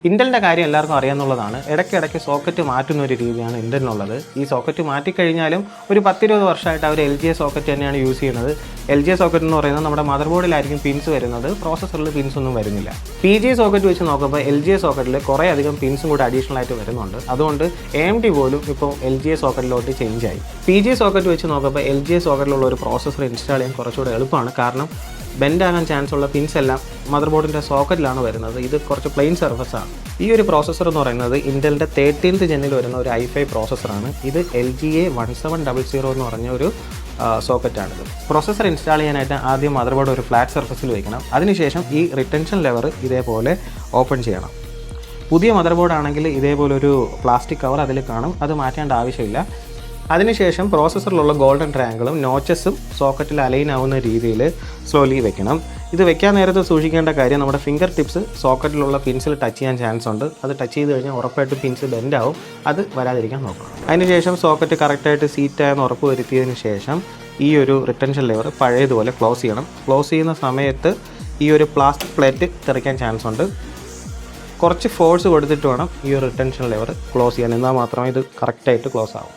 ഇന്റലിന്റെ കാര്യം എല്ലാവർക്കും അറിയാവുന്നതാണ്. ഇടയ്ക്കിടയ്ക്ക് സോക്കറ്റ് മാറ്റുന്ന ഒരു രീതിയാണ് ഇന്റലിനുള്ളത്. ഈ സോക്കറ്റ് മാറ്റിക്കഴിഞ്ഞാലും ഒരു 10-20 വർഷമായിട്ട് അവർ LGA സോക്കറ്റ് തന്നെയാണ് യൂസ് ചെയ്യുന്നത്. LGA സോക്കറ്റ് എന്ന് പറയുന്നത് നമ്മുടെ മദർ ബോർഡിലായിരിക്കും പിൻസ് വരുന്നത്, പ്രോസസ്സറിൽ പിൻസ് ഒന്നും വരുന്നില്ല. PGA സോക്കറ്റ് വെച്ച് നോക്കുമ്പോൾ LGA സോക്കറ്റിൽ കുറേ അധികം പിൻസും കൂടി അഡീഷണൽ ആയിട്ട് വരുന്നുണ്ട്. അതുകൊണ്ട് AMD പോലും ഇപ്പോൾ LGA സോക്കറ്റിലോട്ട് ചേഞ്ച് ആയി. PGA സോക്കറ്റ് വെച്ച് നോക്കുമ്പോൾ LGA സോക്കറ്റിലുള്ള ഒരു പ്രോസസ്സർ ഇൻസ്റ്റാൾ ചെയ്യാൻ കുറച്ചുകൂടെ എളുപ്പമാണ്. കാരണം ബെൻഡ് ആകാൻ ചാൻസ് ഉള്ള പിൻസ് എല്ലാം മദർ ബോർഡിൻ്റെ സോക്കറ്റിലാണ് വരുന്നത്. ഇത് കുറച്ച് പ്ലെയിൻ സർഫസ് ആണ്. ഈ ഒരു പ്രോസസ്സർ എന്ന് പറയുന്നത് ഇന്റലിൻ്റെ 13th ജെന്നിൽ വരുന്ന ഒരു i5 പ്രോസസ്സറാണ്. ഇത് LGA 1700 എന്ന് പറഞ്ഞ ഒരു സോക്കറ്റാണിത്. പ്രോസസ്സർ ഇൻസ്റ്റാൾ ചെയ്യാനായിട്ട് ആദ്യം മദർ ബോർഡ് ഒരു ഫ്ലാറ്റ് സർഫസിൽ വയ്ക്കണം. അതിനുശേഷം ഈ റിട്ടൻഷൻ ലെവർ ഇതേപോലെ ഓപ്പൺ ചെയ്യണം. പുതിയ മദർ ബോർഡ് ആണെങ്കിൽ ഇതേപോലെ ഒരു പ്ലാസ്റ്റിക് കവർ അതിൽ കാണും, അത് മാറ്റേണ്ട ആവശ്യമില്ല. അതിനുശേഷം പ്രോസസ്സറിലുള്ള ഗോൾഡൻ ട്രയാങ്കിളും നോച്ചസും സോക്കറ്റിൽ അലൈൻ ആവുന്ന രീതിയിൽ സ്ലോലി വെക്കണം. ഇത് വെക്കാൻ നേരത്ത് സൂക്ഷിക്കേണ്ട കാര്യം, നമ്മുടെ ഫിംഗർ ടിപ്സ് സോക്കറ്റിലുള്ള പിൻസിൽ ടച്ച് ചെയ്യാൻ ചാൻസ് ഉണ്ട്. അത് ടച്ച് ചെയ്ത് കഴിഞ്ഞാൽ ഉറപ്പായിട്ടും പിൻസ് ബെൻഡ് ആവും. അത് വരാതിരിക്കാൻ നോക്കണം. അതിനുശേഷം സോക്കറ്റ് കറക്റ്റായിട്ട് സീറ്റായെന്ന് ഉറപ്പ് വരുത്തിയതിന് ശേഷം ഈ ഒരു റിട്ടൻഷൻ ലെവർ പഴയതുപോലെ ക്ലോസ് ചെയ്യണം. ക്ലോസ് ചെയ്യുന്ന സമയത്ത് ഈ ഒരു പ്ലാസ്റ്റിക് പ്ലേറ്റ് തെറിക്കാൻ ചാൻസ് ഉണ്ട്. കുറച്ച് ഫോഴ്സ് കൊടുത്തിട്ട് വേണം ഈ ഒരു റിട്ടൻഷൻ ലെവർ ക്ലോസ് ചെയ്യാൻ, എന്നാൽ മാത്രമേ ഇത് കറക്റ്റായിട്ട് ക്ലോസ് ആവും.